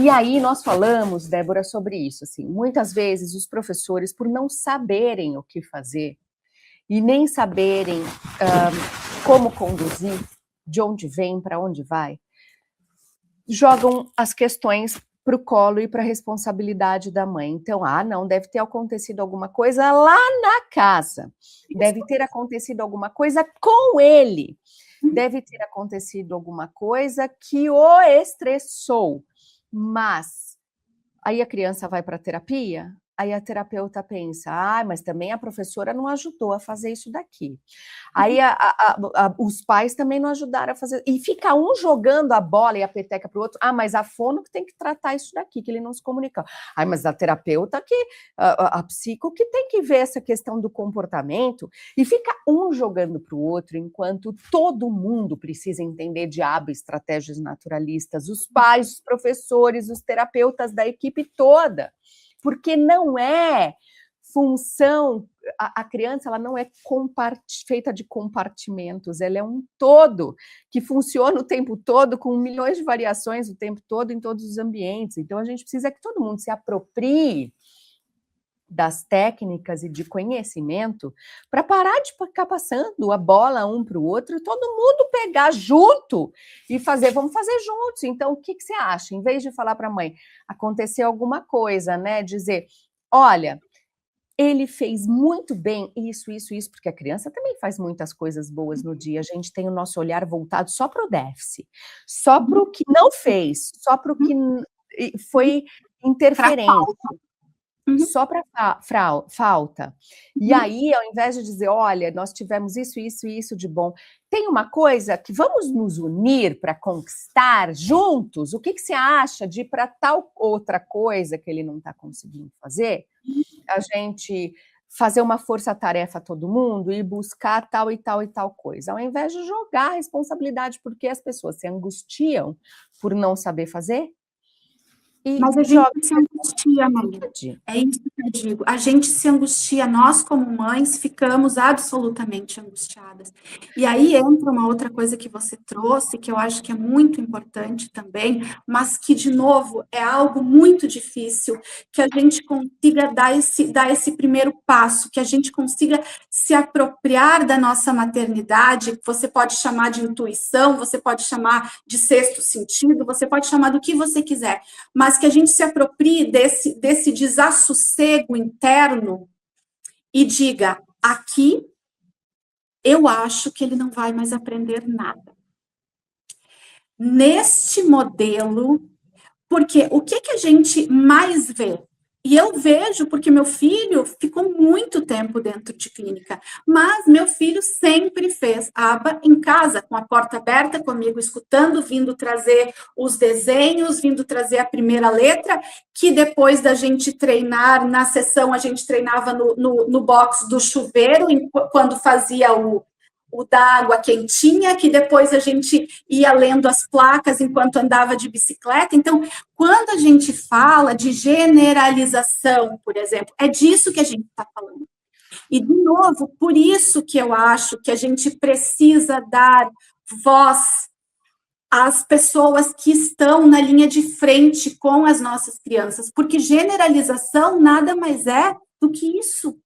E aí nós falamos, Débora, sobre isso, assim, muitas vezes os professores, por não saberem o que fazer, e nem saberem como conduzir, de onde vem, para onde vai, jogam as questões para o colo e para a responsabilidade da mãe. Então, não, deve ter acontecido alguma coisa lá na casa, deve ter acontecido alguma coisa com ele, deve ter acontecido alguma coisa que o estressou. Mas aí a criança vai para a terapia, aí a terapeuta pensa, mas também a professora não ajudou a fazer isso daqui. Aí os pais também não ajudaram a fazer, e fica um jogando a bola e a peteca para o outro, mas a fono que tem que tratar isso daqui, que ele não se comunica. Mas a terapeuta, a psico que tem que ver essa questão do comportamento, e fica um jogando para o outro, enquanto todo mundo precisa entender diabo, estratégias naturalistas, os pais, os professores, os terapeutas da equipe toda, porque não é função, a criança ela não é feita de compartimentos, ela é um todo, que funciona o tempo todo, com milhões de variações o tempo todo, em todos os ambientes. Então, a gente precisa que todo mundo se aproprie das técnicas e de conhecimento para parar de ficar passando a bola um para o outro e todo mundo pegar junto e fazer, vamos fazer juntos. Então, o que você acha? Em vez de falar para a mãe, aconteceu alguma coisa, né? Dizer, olha, ele fez muito bem isso, porque a criança também faz muitas coisas boas no dia. A gente tem o nosso olhar voltado só para o déficit, só para o que não fez, só para o que foi interferente. Só para falta. E aí, ao invés de dizer, olha, nós tivemos isso de bom, tem uma coisa que vamos nos unir para conquistar juntos? O que você acha de ir para tal outra coisa que ele não está conseguindo fazer? A gente fazer uma força-tarefa a todo mundo e buscar tal e tal e tal coisa, ao invés de jogar a responsabilidade, porque as pessoas se angustiam por não saber fazer. Mas a gente se angustia, Maria. É isso que eu digo. A gente se angustia, nós como mães ficamos absolutamente angustiadas. E aí entra uma outra coisa que você trouxe, que eu acho que é muito importante também, mas que, de novo, é algo muito difícil, que a gente consiga dar esse primeiro passo, que a gente consiga se apropriar da nossa maternidade, que você pode chamar de intuição, você pode chamar de sexto sentido, você pode chamar do que você quiser, mas que a gente se aproprie desse desassossego interno e diga, aqui eu acho que ele não vai mais aprender nada. Neste modelo, porque o que a gente mais vê? E eu vejo porque meu filho ficou muito tempo dentro de clínica, mas meu filho sempre fez aba em casa, com a porta aberta, comigo escutando, vindo trazer os desenhos, vindo trazer a primeira letra, que depois da gente treinar, na sessão a gente treinava no box do chuveiro, quando fazia o da água quentinha, que depois a gente ia lendo as placas enquanto andava de bicicleta. Então, quando a gente fala de generalização, por exemplo, é disso que a gente está falando. E, de novo, por isso que eu acho que a gente precisa dar voz às pessoas que estão na linha de frente com as nossas crianças, porque generalização nada mais é do que isso.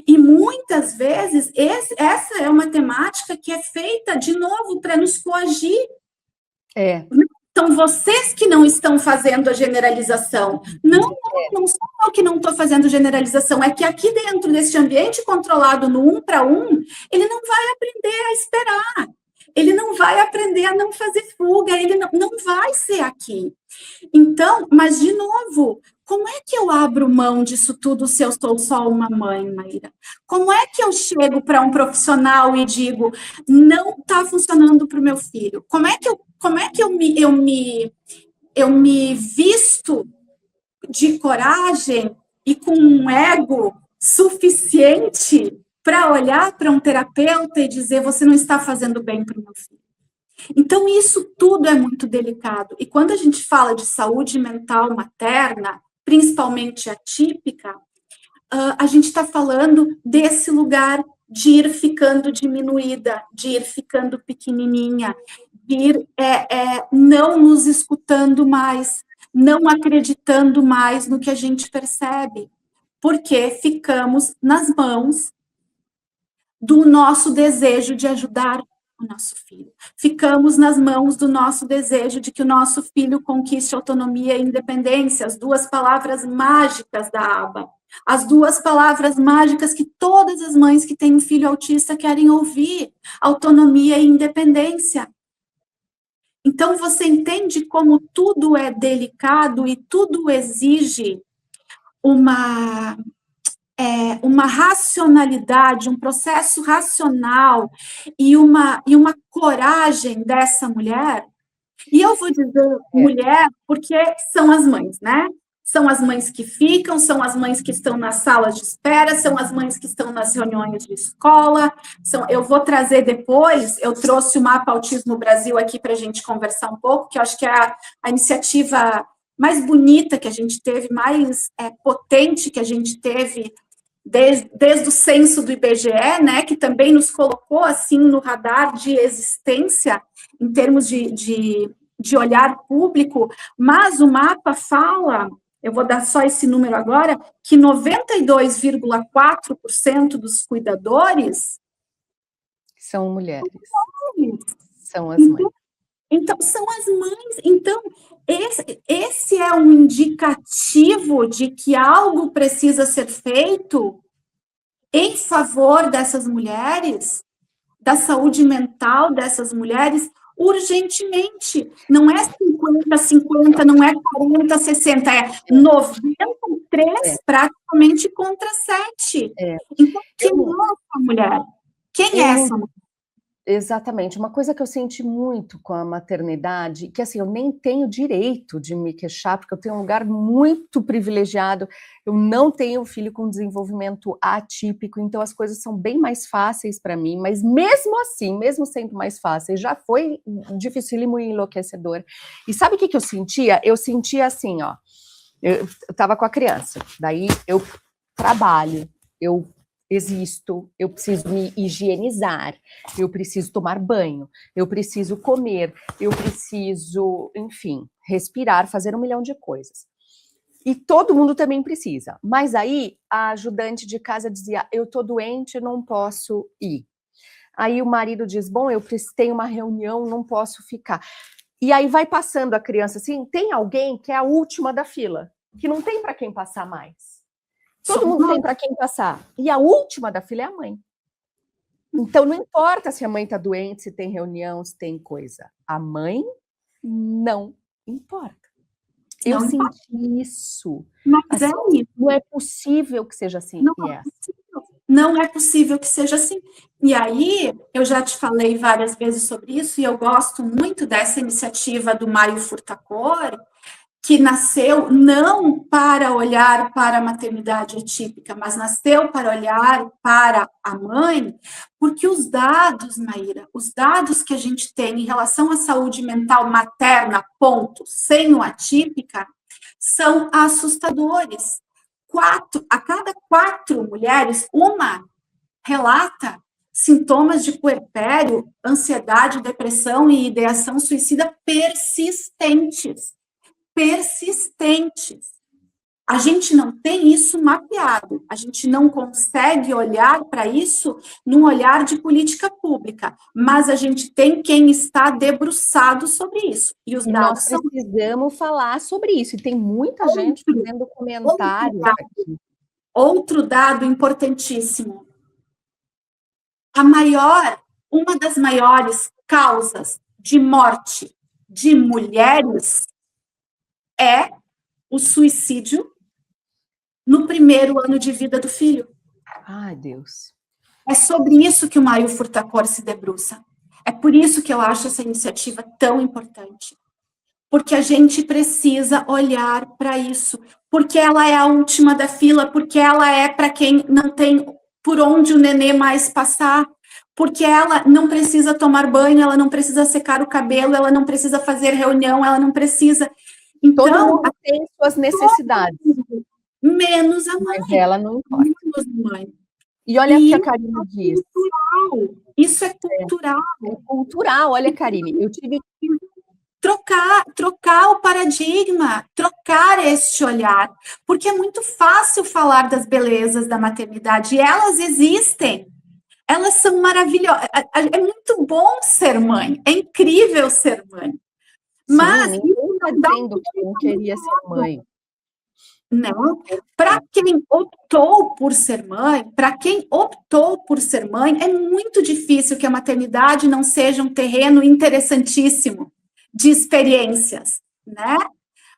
E muitas vezes essa é uma temática que é feita, de novo, para nos coagir. Então, vocês que não estão fazendo a generalização. Não sou eu que não estou fazendo generalização, é que aqui dentro desse ambiente controlado no 1 para 1, ele não vai aprender a esperar. Ele não vai aprender a não fazer fuga, ele não vai ser aqui. Então, mas, de novo, como é que eu abro mão disso tudo se eu sou só uma mãe, Maíra? Como é que eu chego para um profissional e digo, não está funcionando para o meu filho? Como é que eu me visto de coragem e com um ego suficiente para olhar para um terapeuta e dizer, você não está fazendo bem para o meu filho? Então, isso tudo é muito delicado. E quando a gente fala de saúde mental materna, principalmente atípica, a gente está falando desse lugar de ir ficando diminuída, de ir ficando pequenininha, de ir não nos escutando mais, não acreditando mais no que a gente percebe, porque ficamos nas mãos do nosso desejo de ajudar o nosso filho. Ficamos nas mãos do nosso desejo de que o nosso filho conquiste autonomia e independência, as duas palavras mágicas da aba. As duas palavras mágicas que todas as mães que têm um filho autista querem ouvir: autonomia e independência. Então, você entende como tudo é delicado e tudo exige uma racionalidade, um processo racional e uma coragem dessa mulher. E eu vou dizer mulher porque são as mães, né? São as mães que ficam, são as mães que estão nas salas de espera, são as mães que estão nas reuniões de escola. Eu vou trazer depois, eu trouxe o Mapa Autismo Brasil aqui para a gente conversar um pouco, que eu acho que é a iniciativa mais bonita que a gente teve, mais potente que a gente teve desde o censo do IBGE, né, que também nos colocou assim no radar de existência em termos de olhar público, mas o mapa fala, eu vou dar só esse número agora, que 92,4% dos cuidadores são mulheres, são as mães. Então, são as mães. Então, esse é um indicativo de que algo precisa ser feito em favor dessas mulheres, da saúde mental dessas mulheres, urgentemente. Não é 50-50, não é 40-60, é 93 praticamente contra 7. Então, quem é essa mulher? Quem é essa mulher? Exatamente. Uma coisa que eu senti muito com a maternidade, que assim, eu nem tenho direito de me queixar, porque eu tenho um lugar muito privilegiado, eu não tenho filho com desenvolvimento atípico, então as coisas são bem mais fáceis para mim, mas mesmo assim, mesmo sendo mais fáceis, já foi dificílimo e enlouquecedor. E sabe o que eu sentia? Eu sentia assim, ó, eu estava com a criança, daí eu trabalho, eu existo, eu preciso me higienizar, eu preciso tomar banho, eu preciso comer, eu preciso, enfim, respirar, fazer 1 milhão de coisas. E todo mundo também precisa. Mas aí a ajudante de casa dizia, eu tô doente, não posso ir. Aí o marido diz, bom, eu tenho uma reunião, não posso ficar. E aí vai passando a criança assim, tem alguém que é a última da fila, que não tem para quem passar mais. Todo mundo tem para quem passar. E a última da fila é a mãe. Então, não importa se a mãe está doente, se tem reunião, se tem coisa. A mãe não importa. Eu senti isso. Mas assim, não é possível que seja assim. Não é possível que seja assim. E aí, eu já te falei várias vezes sobre isso, e eu gosto muito dessa iniciativa do Mário Furtacor, que nasceu não para olhar para a maternidade atípica, mas nasceu para olhar para a mãe, porque os dados, Maíra, os dados que a gente tem em relação à saúde mental materna, ponto, sem o atípica, são assustadores. A cada 4 mulheres, uma relata sintomas de puerpério, ansiedade, depressão e ideação suicida persistentes. A gente não tem isso mapeado, a gente não consegue olhar para isso num olhar de política pública, mas a gente tem quem está debruçado sobre isso. E os dados nós precisamos falar sobre isso, e tem muita gente fazendo comentários aqui. Outro dado importantíssimo. Uma das maiores causas de morte de mulheres é o suicídio no primeiro ano de vida do filho. Ai, Deus. É sobre isso que o Mário Furtacor se debruça. É por isso que eu acho essa iniciativa tão importante. Porque a gente precisa olhar para isso. Porque ela é a última da fila, porque ela é para quem não tem por onde o nenê mais passar. Porque ela não precisa tomar banho, ela não precisa secar o cabelo, ela não precisa fazer reunião, ela não precisa... Então, todo mundo tem suas necessidades. Menos a mãe. Mas ela não importa. Menos a mãe. E olha o que a Karine diz. Isso é cultural. É cultural, olha, Karine, eu tive trocar o paradigma, trocar este olhar, porque é muito fácil falar das belezas da maternidade, e elas existem, elas são maravilhosas, é muito bom ser mãe, é incrível ser mãe, mas Sim, ninguém está dizendo que não queria ser mãe. Não, para quem optou por ser mãe, é muito difícil que a maternidade não seja um terreno interessantíssimo de experiências, né?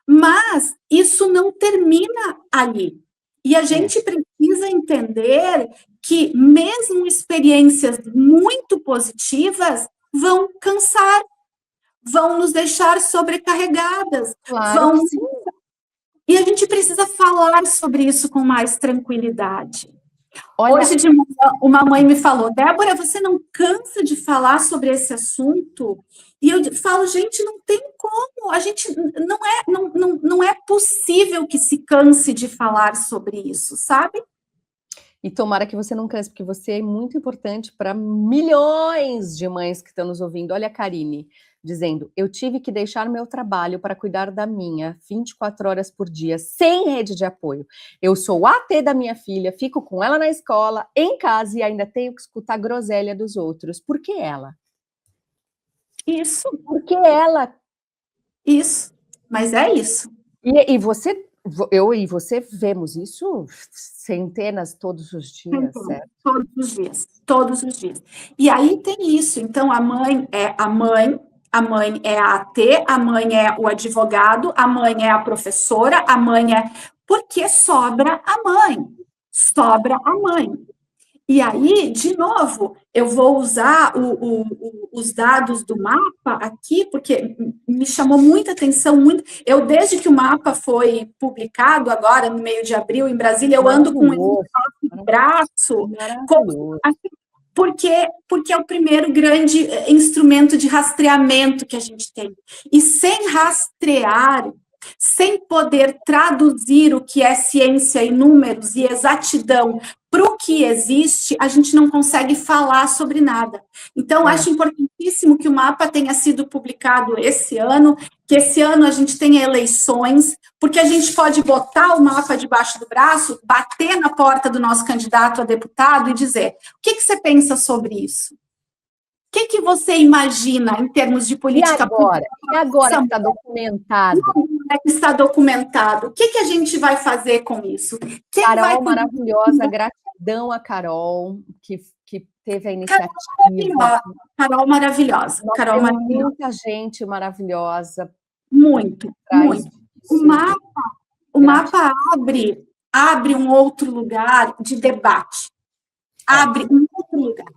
Mas isso não termina ali. E a gente precisa entender que mesmo experiências muito positivas vão cansar, vão nos deixar sobrecarregadas, Claro que sim. E a gente precisa falar sobre isso com mais tranquilidade. Olha, hoje de manhã, uma mãe me falou, Débora, você não cansa de falar sobre esse assunto? E eu falo, gente, não tem como, a gente não é possível que se canse de falar sobre isso, sabe? e tomara que você não canse, porque você é muito importante para milhões de mães que estão nos ouvindo. Olha a Karine dizendo, eu tive que deixar meu trabalho para cuidar da minha 24 horas por dia, sem rede de apoio. Eu sou AT da minha filha, fico com ela na escola, em casa, e ainda tenho que escutar a groselha dos outros. Por que ela? Isso. Porque ela. Isso. Mas é isso. E você, eu e você vemos isso centenas todos os dias, certo? Todos os dias, todos os dias. E aí tem isso, então a mãe é a mãe é a AT, a mãe é o advogado, a mãe é a professora, a mãe é... Porque sobra a mãe, sobra a mãe. E aí, de novo, eu vou usar os dados do mapa aqui, porque me chamou muita atenção, eu, desde que o mapa foi publicado, agora no meio de abril, em Brasília, eu ando com um braço, porque é o primeiro grande instrumento de rastreamento que a gente tem. E sem rastrear, sem poder traduzir o que é ciência e números e exatidão para o que existe, a gente não consegue falar sobre nada. Então, acho importantíssimo que o mapa tenha sido publicado esse ano, que esse ano a gente tenha eleições, porque a gente pode botar o mapa debaixo do braço, bater na porta do nosso candidato a deputado e dizer, o que você pensa sobre isso? O que você imagina em termos de política pública? E agora que está documentado? Está documentado. O que a gente vai fazer com isso? Carol maravilhosa, gratidão a Carol, que teve a iniciativa. Carol maravilhosa. Carol maravilhosa. Muita gente maravilhosa. Muito. O mapa abre um outro lugar de debate. Abre um outro lugar.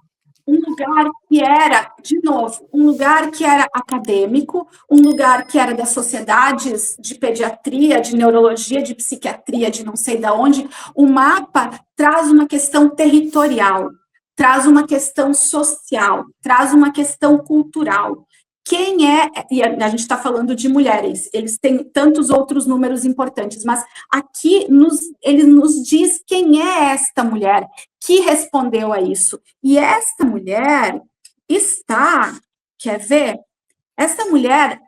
Um lugar que era, de novo, um lugar que era acadêmico, um lugar que era das sociedades de pediatria, de neurologia, de psiquiatria, de não sei de onde. O mapa traz uma questão territorial, traz uma questão social, traz uma questão cultural. Quem é, e a gente está falando de mulheres, eles têm tantos outros números importantes, mas aqui ele nos diz quem é esta mulher que respondeu a isso. E esta mulher quer ver? Essa mulher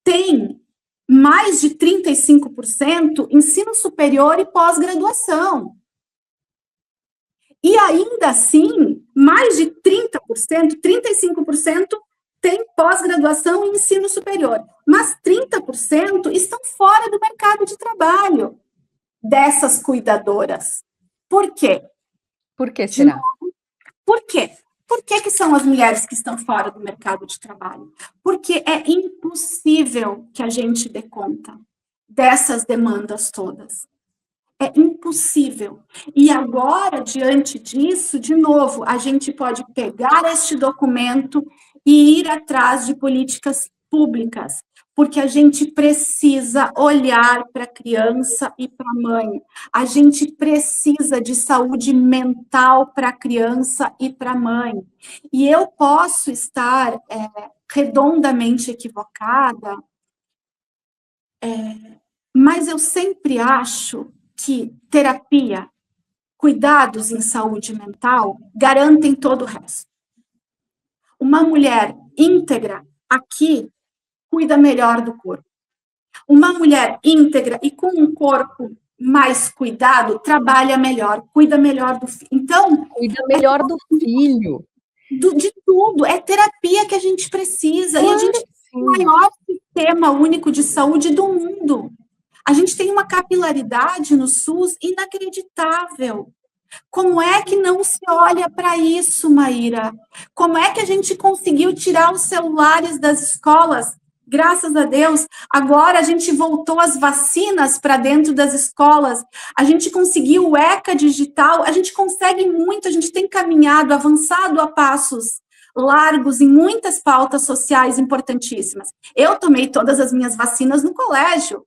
tem mais de 35% ensino superior e pós-graduação. E ainda assim, mais de 30%, 35% tem pós-graduação e ensino superior, mas 30% estão fora do mercado de trabalho dessas cuidadoras. Por quê? Por que será? Por quê? Por que são as mulheres que estão fora do mercado de trabalho? Porque é impossível que a gente dê conta dessas demandas todas. É impossível. E agora, diante disso, de novo, a gente pode pegar este documento e ir atrás de políticas públicas, porque a gente precisa olhar para a criança e para a mãe. A gente precisa de saúde mental para a criança e para a mãe. E eu posso estar redondamente equivocada, mas eu sempre acho que terapia, cuidados em saúde mental garantem todo o resto. Uma mulher íntegra aqui cuida melhor do corpo. Uma mulher íntegra e com um corpo mais cuidado, trabalha melhor, cuida melhor do filho. Então, cuida melhor do filho. De tudo, é terapia que a gente precisa. Claro, e a gente tem o maior sistema único de saúde do mundo. A gente tem uma capilaridade no SUS inacreditável. Como é que não se olha para isso, Maíra? Como é que a gente conseguiu tirar os celulares das escolas? Graças a Deus, agora a gente voltou as vacinas para dentro das escolas, a gente conseguiu o ECA digital, a gente consegue muito, a gente tem caminhado, avançado a passos largos em muitas pautas sociais importantíssimas. Eu tomei todas as minhas vacinas no colégio.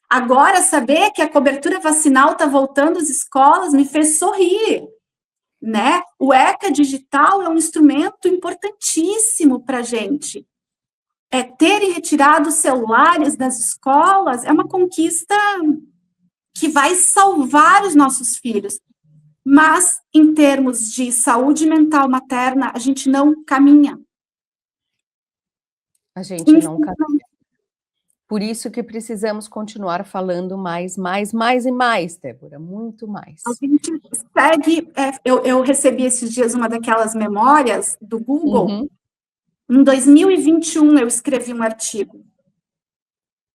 Agora, saber que a cobertura vacinal está voltando às escolas me fez sorrir, né? O ECA digital é um instrumento importantíssimo para a gente. Terem retirado os celulares das escolas é uma conquista que vai salvar os nossos filhos. Mas, em termos de saúde mental materna, a gente não caminha. A gente não caminha. Por isso que precisamos continuar falando mais, Débora, muito mais. A gente segue, eu recebi esses dias uma daquelas memórias do Google. Em 2021, eu escrevi um artigo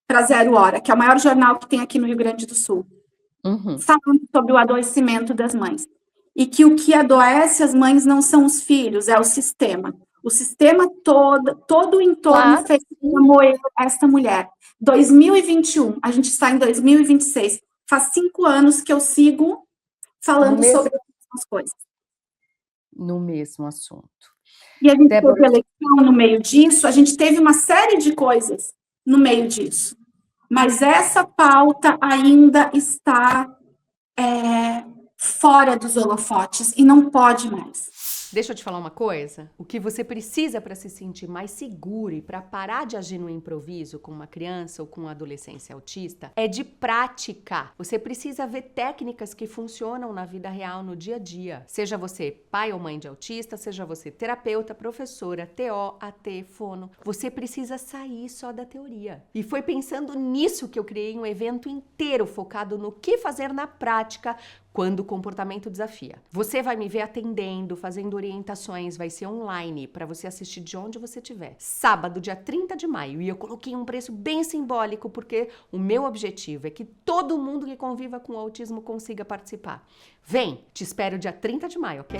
para Zero Hora, que é o maior jornal que tem aqui no Rio Grande do Sul, falando sobre o adoecimento das mães. E que o que adoece as mães não são os filhos, é o sistema. O sistema todo o entorno fez moer essa mulher. 2021, a gente está em 2026. Faz 5 anos que eu sigo falando sobre as mesmas coisas. No mesmo assunto. E a gente teve eleição no meio disso, a gente teve uma série de coisas no meio disso. Mas essa pauta ainda está fora dos holofotes e não pode mais. Deixa eu te falar uma coisa. O que você precisa para se sentir mais seguro e para parar de agir no improviso com uma criança ou com um adolescente autista é de prática. Você precisa ver técnicas que funcionam na vida real, no dia a dia. Seja você pai ou mãe de autista, seja você terapeuta, professora, TO, AT, fono. Você precisa sair só da teoria. E foi pensando nisso que eu criei um evento inteiro focado no que fazer na prática quando o comportamento desafia. Você vai me ver atendendo, fazendo orientações, vai ser online, para você assistir de onde você estiver. Sábado, dia 30 de maio, e eu coloquei um preço bem simbólico, porque o meu objetivo é que todo mundo que conviva com o autismo consiga participar. Vem, te espero dia 30 de maio, ok?